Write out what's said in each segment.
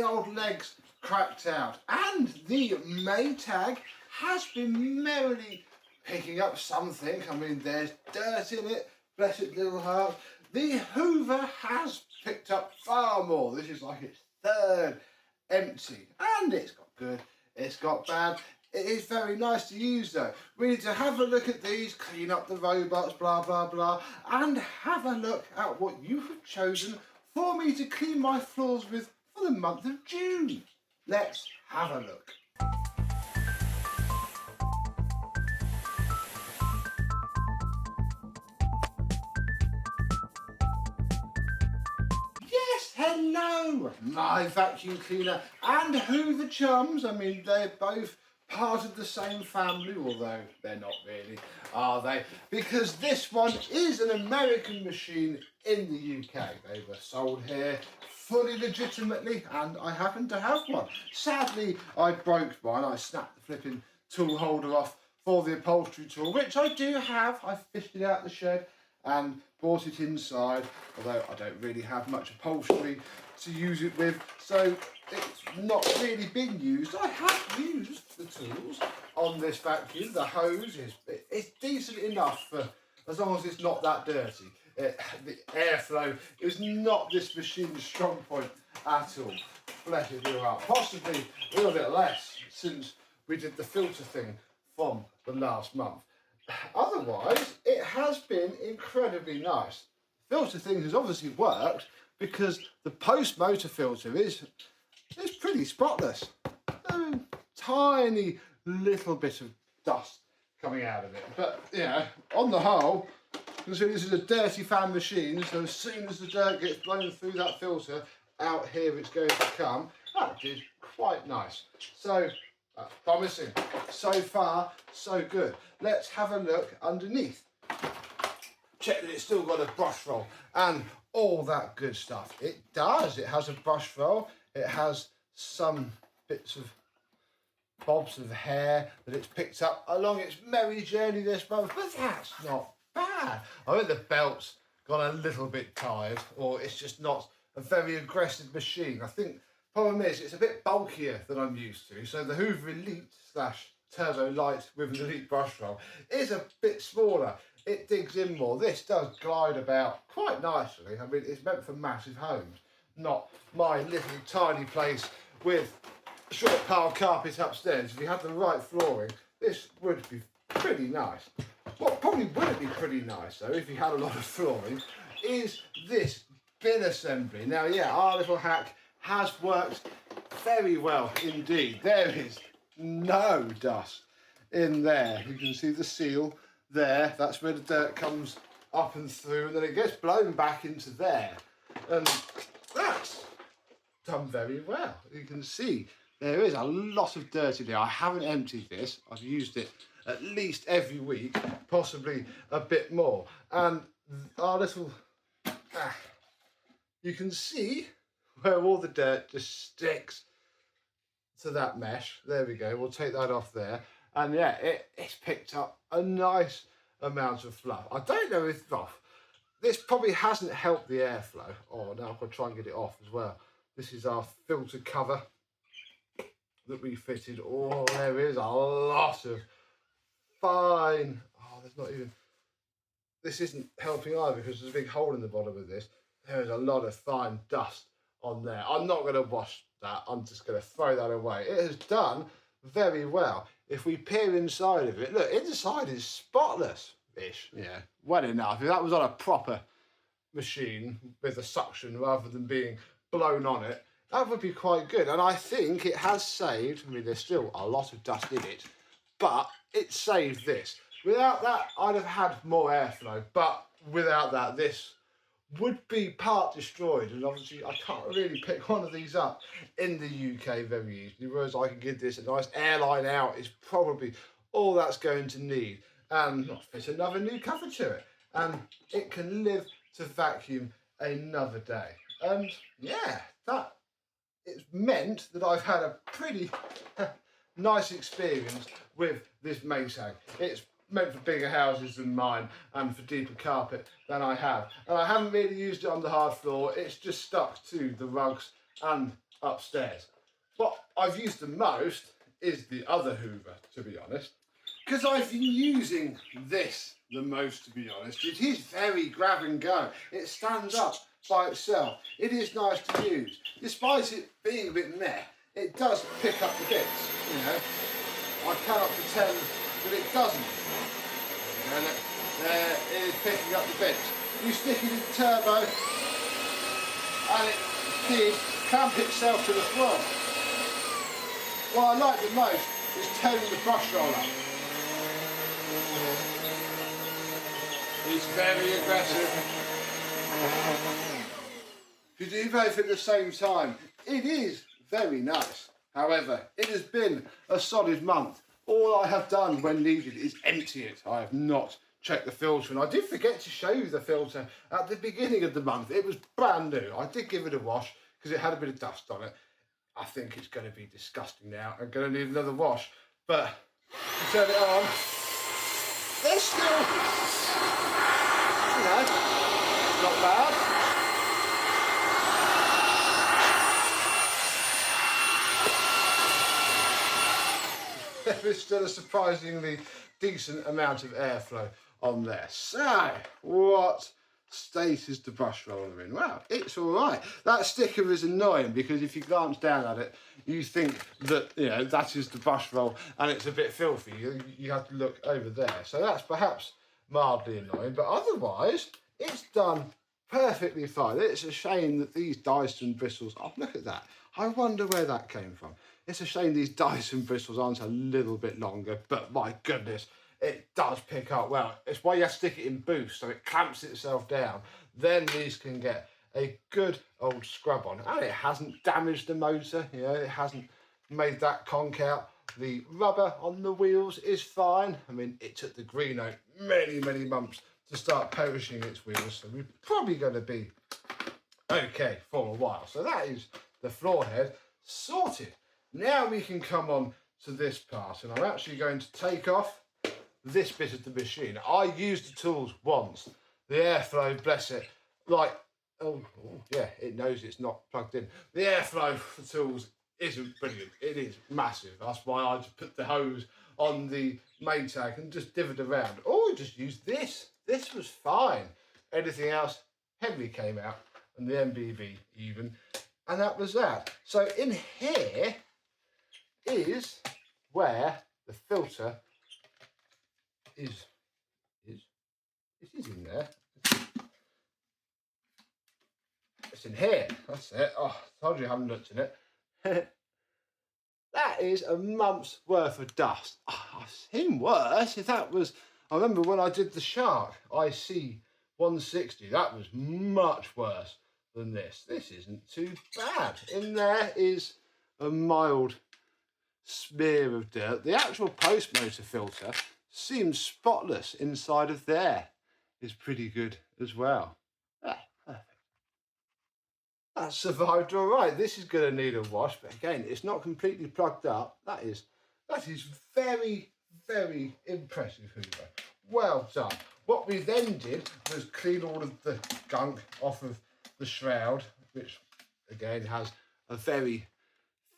the old legs cracked out, and the Maytag has been merrily picking up something. I mean, there's dirt in it, bless its little heart. The Hoover has picked up far more. This is like its third empty, and it's got good, it's got bad. It is very nice to use though. We need to have a look at these, clean up the robots, blah blah blah, and have a look at what you have chosen for me to clean my floors with for the month of June. Let's have a look. Yes, hello, my vacuum cleaner and Hoover chums. I mean, they're both part of the same family, although they're not really, are they? Because this one is an American machine in the UK. They were sold here fully legitimately, and I happen to have one. Sadly, I broke mine. I snapped the flipping tool holder off for the upholstery tool, which I do have. I fished it out the shed and brought it inside, although I don't really have much upholstery to use it with, so it's not really been used. I have used the tools on this vacuum. The hose it's decent enough for as long as it's not that dirty. The airflow is not this machine's strong point at all. Bless it all up. Possibly a little bit less since we did the filter thing from the last month. Otherwise, it has been incredibly nice. The filter thing has obviously worked because the post-motor filter is pretty spotless. Tiny little bit of dust coming out of it. But, you know, on the whole, considering this is a dirty fan machine, so as soon as the dirt gets blown through that filter, out here it's going to come. That did quite nice. So, that's promising. So far, so good. Let's have a look underneath. Check that it's still got a brush roll and all that good stuff. It does. It has a brush roll. It has some bits of bobs of hair that it's picked up along its merry journey this month, but that's not bad. I think the belt's gone a little bit tired, or it's just not a very aggressive machine. I think the problem is it's a bit bulkier than I'm used to, so the Hoover Elite / Turbo Light with an Elite brush roll is a bit smaller. It digs in more. This does glide about quite nicely. I mean, it's meant for massive homes, not my little tiny place with a short pile carpet upstairs. If you had the right flooring, this would be pretty nice. What probably wouldn't be pretty nice though, if you had a lot of flooring, is this bin assembly. Now, yeah, our little hack has worked very well indeed. There is no dust in there. You can see the seal there. That's where the dirt comes up and through, and then it gets blown back into there. And that's done very well. You can see there is a lot of dirt in there. I haven't emptied this. I've used it at least every week, possibly a bit more. And our little, you can see where all the dirt just sticks to that mesh. There we go. We'll take that off there. And yeah, it's picked up a nice amount of fluff. I don't know if this probably hasn't helped the airflow. Oh, now I've got to try and get it off as well. This is our filter cover that we fitted. Oh, there is a lot of fine. Oh, there's not even. This isn't helping either because there's a big hole in the bottom of this. There is a lot of fine dust on there. I'm not going to wash that. I'm just going to throw that away. It has done very well. If we peer inside of it, look, inside is spotless-ish. Yeah, well enough. If that was on a proper machine with a suction rather than being blown on it, that would be quite good. And I think it has saved, I mean, there's still a lot of dust in it, but it saved this. Without that, I'd have had more airflow, but without that, this would be part destroyed. And obviously, I can't really pick one of these up in the UK very easily, whereas I can give this a nice airline out is probably all that's going to need, and not fit another new cover to it. And it can live to vacuum another day. And yeah, that it's meant that I've had a pretty nice experience with this Maytag. It's meant for bigger houses than mine and for deeper carpet than I have. And I haven't really used it on the hard floor. It's just stuck to the rugs and upstairs. What I've used the most is the other Hoover, to be honest, because I've been using this the most, to be honest. It is very grab and go. It stands up by itself. It is nice to use. Despite it being a bit meh, it does pick up the bits, you know. I cannot pretend that it doesn't. And there it is picking up the bits. You stick it in turbo and it did clamp itself to the floor. What I like the most is turning the brush roll up. It's very aggressive. You do both at the same time. It is very nice. However, it has been a solid month. All I have done when needed is empty it. I have not checked the filter, and I did forget to show you the filter at the beginning of the month. It was brand new. I did give it a wash because it had a bit of dust on it. I think it's going to be disgusting now. I'm going to need another wash, but to turn it on, there's still, you know, not bad. There is still a surprisingly decent amount of airflow on there. So, what state is the brush roller in? Well, it's all right. That sticker is annoying because if you glance down at it, you think that, you know, that is the brush roll and it's a bit filthy. You have to look over there. So that's perhaps mildly annoying, but otherwise, it's done perfectly fine. It's a shame that these Dyson bristles, oh, look at that. I wonder where that came from. It's a shame these Dyson bristles aren't a little bit longer, but my goodness, it does pick up well. It's why you have to stick it in boost, so it clamps itself down. Then these can get a good old scrub on. And it hasn't damaged the motor, you know, it hasn't made that conk out. The rubber on the wheels is fine. I mean, it took the Greeno many months to start polishing its wheels, so we're probably going to be okay for a while. So that is the floor head sorted. Now we can come on to this part, and I'm actually going to take off this bit of the machine. I used the tools once. The airflow, bless it, like, oh yeah, it knows it's not plugged in. The airflow for the tools isn't brilliant. It is massive. That's why I just put the hose on the Maytag and just divvied around. Or just used this. This was fine. Anything else heavily came out, and the MBV even, and that was that. So in here is where the filter is. It is in there. It's in here. That's it. Oh, I told you I haven't looked in it. That is a month's worth of dust. Oh, I've seen worse. If that was, I remember when I did the Shark IC 160, that was much worse than this. This isn't too bad. In there is a mild smear of dirt. The actual post motor filter seems spotless inside of there. Is pretty good as well. Ah, perfect. That survived all right. This is going to need a wash, but again, it's not completely plugged up. That is very impressive, Hoover. Well done. What we then did was clean all of the gunk off of the shroud, which again has a very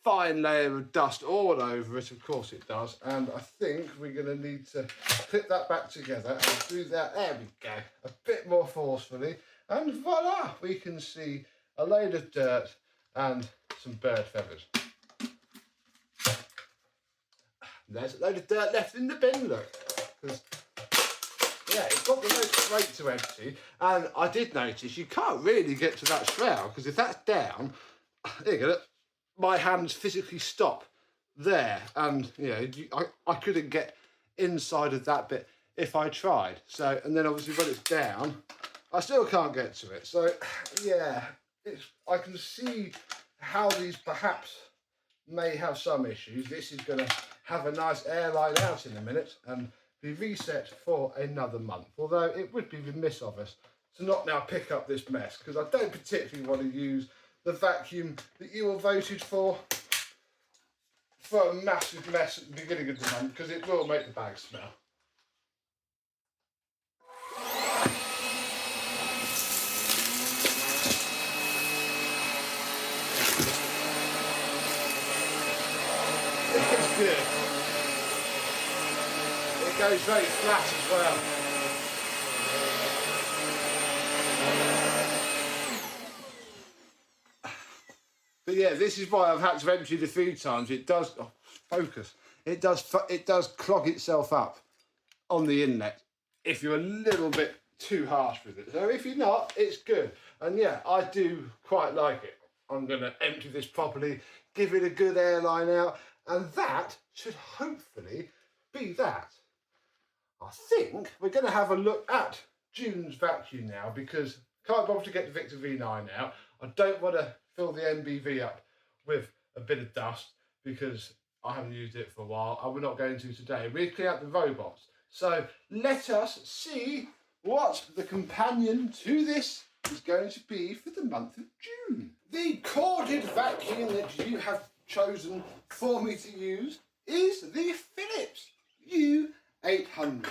fine layer of dust all over it. Of course it does. And I think we're going to need to clip that back together and do that. There we go. A bit more forcefully. And voila, we can see a load of dirt and some bird feathers. There's a load of dirt left in the bin, look. Yeah, it's got the most crate to empty. And I did notice you can't really get to that shroud, because if that's down, there you go, my hands physically stop there, and you know, I couldn't get inside of that bit if I tried. So, and then obviously when it's down, I still can't get to it. So yeah, I can see how these perhaps may have some issues. This is going to have a nice airline out in a minute and be reset for another month. Although it would be remiss of us to not now pick up this mess, because I don't particularly want to use the vacuum that you all voted for a massive mess at the beginning of the month, because it will make the bag smell. it goes very flat as well. But yeah, this is why I've had to empty it a few times. It does, oh, focus. It does clog itself up on the inlet if you're a little bit too harsh with it. So if you're not, it's good. And yeah, I do quite like it. I'm going to empty this properly, give it a good airline out, and that should hopefully be that. I think we're going to have a look at June's vacuum now, because I can't bother to get the Victor V9 out. I don't want to fill the MBV up with a bit of dust because I haven't used it for a while, and we're not going to today. We're cleaning out the robots. So let us see what the companion to this is going to be for the month of June. The corded vacuum that you have chosen for me to use is the Philips U800.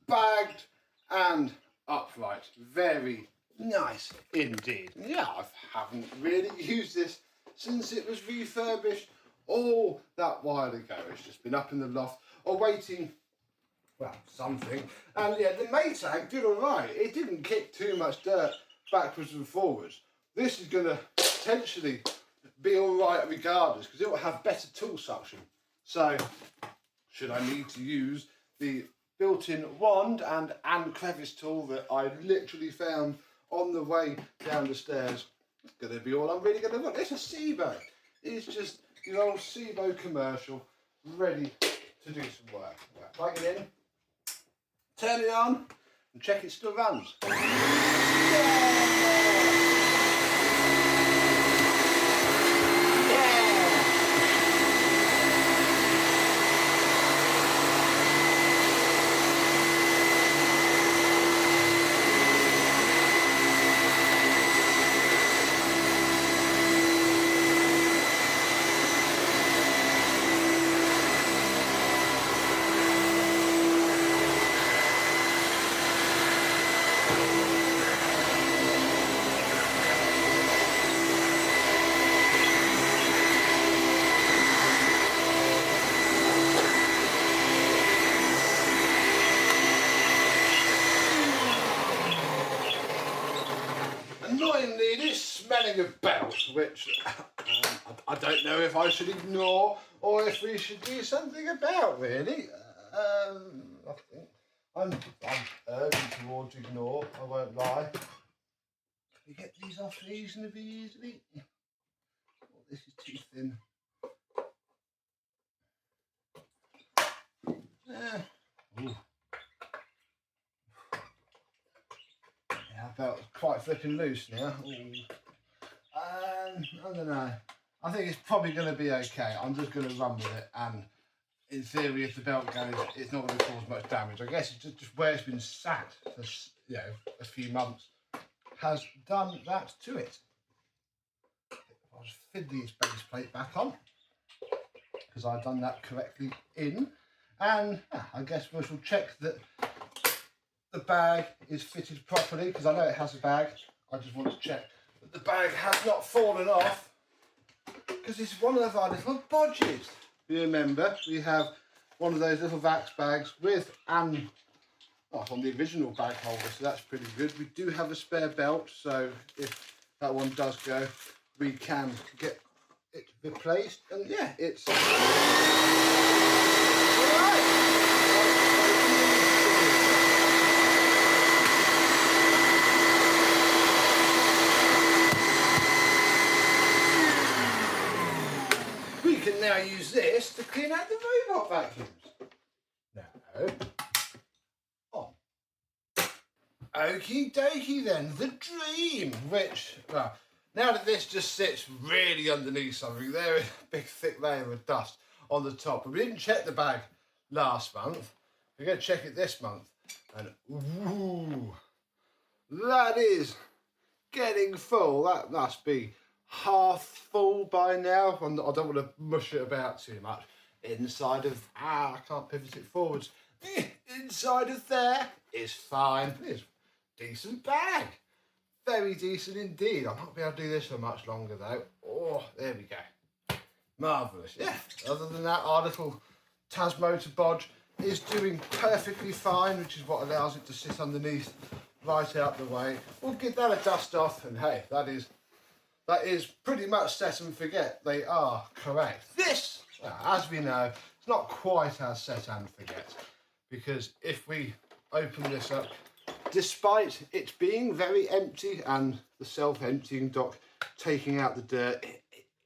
Bagged and upright. Very nice indeed. Yeah, I haven't really used this since it was refurbished all that while ago. It's just been up in the loft awaiting, well, something. And yeah, the Maytag did all right. It didn't kick too much dirt backwards and forwards. This is going to potentially be all right regardless, because it will have better tool suction. So, should I need to use the built-in wand and crevice tool that I literally found on the way down the stairs, it's going to be all I'm really going to want. It's a SIBO. It's just your old SIBO commercial, ready to do some work. Right, plug it in, turn it on, and check it still runs. Yeah! Annoyingly, it is smelling of belt, which I don't know if I should ignore or if we should do something about, really. I think I'm urging towards ignore, I won't lie. Can we get these off reasonably easily? Oh, this is too thin. Ooh. Yeah, belt's quite flipping loose now. I don't know. I think it's probably going to be okay. I'm just going to run with it, and in theory, if the belt goes, it's not going to cause much damage. I guess it's just where it's been sat for, you know, a few months has done that to it. I'll just fit this base plate back on because I've done that correctly in, and I guess we shall check that the bag is fitted properly, because I know it has a bag. I just want to check that the bag has not fallen off, because it's one of our little bodges. You remember, we have one of those little Vax bags with, and on the original bag holder, so that's pretty good. We do have a spare belt, so if that one does go, we can get it replaced. And yeah, it's now use this to clean out the robot vacuums. No. On. Okie dokie then, the Dreame, which, well, now that this just sits really underneath something, there is a big thick layer of dust on the top. But we didn't check the bag last month. We're going to check it this month. And ooh, that is getting full. That must be half full by now. I don't want to mush it about too much. Inside of, I can't pivot it forwards. Inside of there is fine. It's a decent bag. Very decent indeed. I might be able to do this for much longer though. Oh, there we go. Marvellous. Yeah, other than that, our little Tasmotor bodge is doing perfectly fine, which is what allows it to sit underneath right out the way. We'll give that a dust off, and hey, that is pretty much set and forget. They are correct. This, as we know, it's not quite as set and forget, because if we open this up, despite it being very empty and the self-emptying dock taking out the dirt,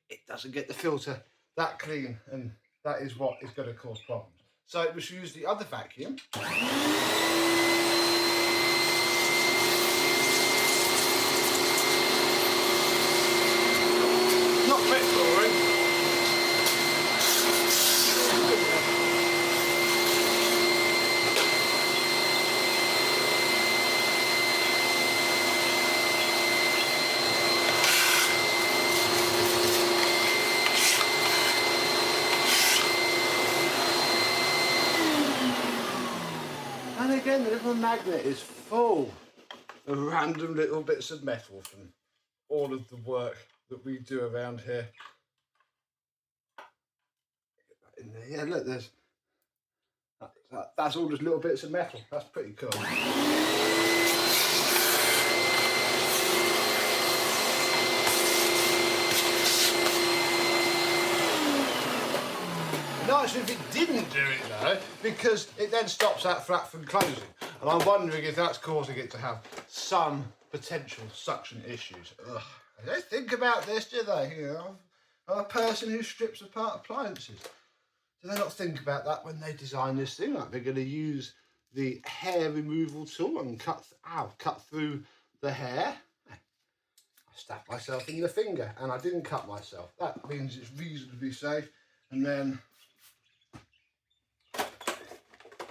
it doesn't get the filter that clean, and that is what is going to cause problems. So we should use the other vacuum. Not wet flooring. And again, the little magnet is full of random little bits of metal from all of the work that we do around here. In there. Yeah, look, that's all just little bits of metal. That's pretty cool. Nice if it didn't do it though, because it then stops that flap from closing, and I'm wondering if that's causing it to have some potential suction issues. Ugh. They don't think about this, do they? You know, I'm a person who strips apart appliances. Do they not think about that when they design this thing? Like they're going to use the hair removal tool and cut through the hair. I stabbed myself in the finger and I didn't cut myself. That means it's reasonably safe. And then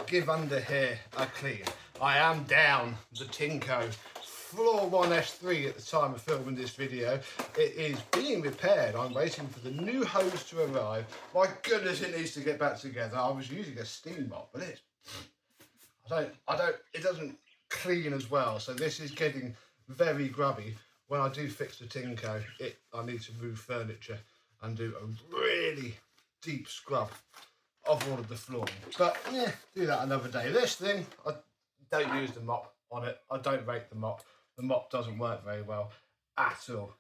give under here a clean. I am down the Tinko Floor 1 S3 at the time of filming this video. It is being repaired. I'm waiting for the new hose to arrive. My goodness, it needs to get back together. I was using a steam mop, but it doesn't clean as well. So this is getting very grubby. When I do fix the Tinko, I need to move furniture and do a really deep scrub of all of the flooring. But yeah, do that another day. This thing, I don't use the mop on it. I don't rake the mop. The mop doesn't work very well at all.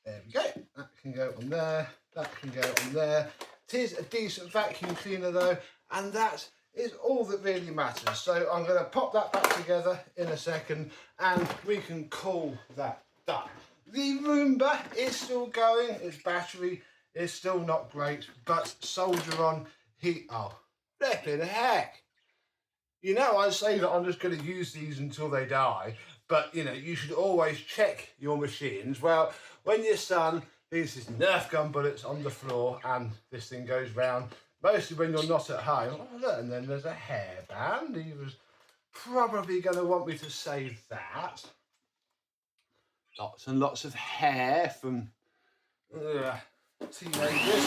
There we go. That can go on there. That can go on there. It is a decent vacuum cleaner though, and that is all that really matters. So I'm going to pop that back together in a second, and we can call that done. The Roomba is still going. Its battery is still not great, but soldier on. Oh, flipping heck. You know, I say that I'm just going to use these until they die, but you know, you should always check your machines. Well, when your son leaves his Nerf gun bullets on the floor and this thing goes round, mostly when you're not at home, oh look, and then there's a hairband. He was probably going to want me to save that. Lots and lots of hair from teenagers.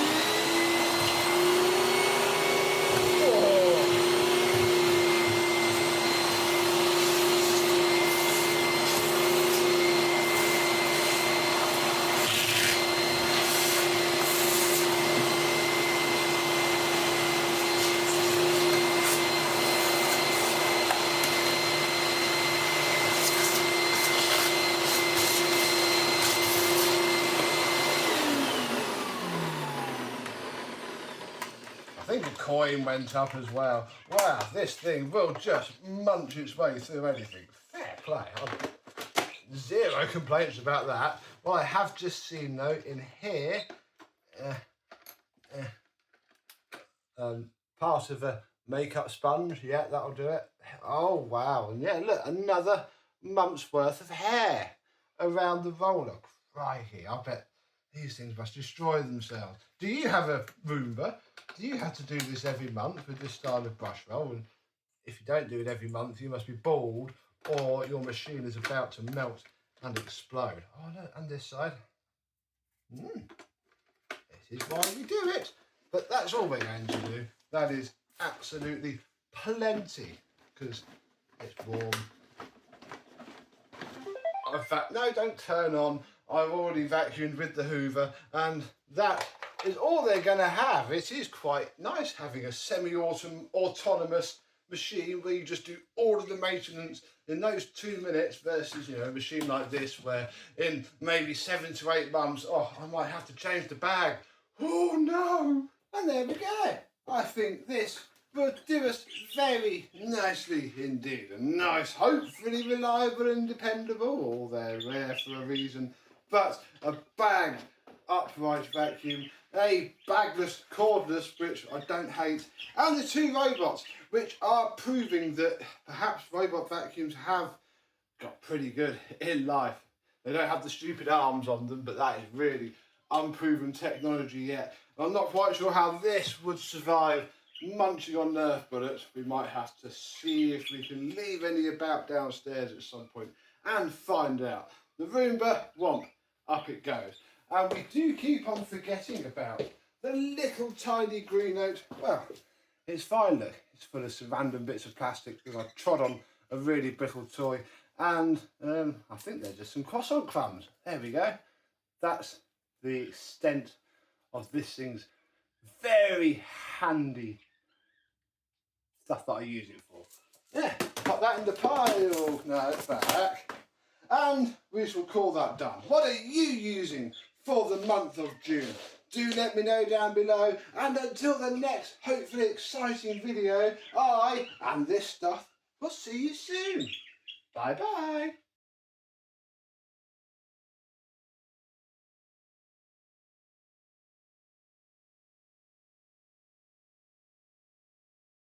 I think a coin went up as well. Wow, this thing will just munch its way through anything. Fair play. Zero complaints about that. Well, I have just seen though in here part of a makeup sponge. Yeah, that'll do it. Oh wow, and yeah, look, another month's worth of hair around the roller. Crikey, I bet these things must destroy themselves. Do you have a Roomba? Do you have to do this every month with this style of brush roll? And if you don't do it every month, you must be bald, or your machine is about to melt and explode. Oh look, and this side. This is why we do it. But that's all we're going to do. That is absolutely plenty, because it's warm. In fact, no, don't turn on. I've already vacuumed with the Hoover, and that is all they're going to have. It is quite nice having a semi-autonomous machine where you just do all of the maintenance in those 2 minutes versus, you know, a machine like this where in maybe 7 to 8 months, oh, I might have to change the bag. Oh no! And there we go. I think this will do us very nicely indeed. A nice, hopefully reliable and dependable, all they're rare for a reason, but a bagged upright vacuum, a bagless, cordless, which I don't hate, and the 2 robots, which are proving that perhaps robot vacuums have got pretty good in life. They don't have the stupid arms on them, but that is really unproven technology yet. I'm not quite sure how this would survive munching on Nerf bullets. We might have to see if we can leave any about downstairs at some point and find out. The Roomba, womp, up it goes. And we do keep on forgetting about the little tiny green note. Well, it's fine, look. It's full of some random bits of plastic because I trod on a really brittle toy. And I think they're just some croissant crumbs. There we go. That's the extent of this thing's very handy stuff that I use it for. Yeah, pop that in the pile. No, it's back. And we shall call that done. What are you using for the month of June? Do let me know down below. And until the next, hopefully exciting video, I and this stuff will see you soon. Bye bye.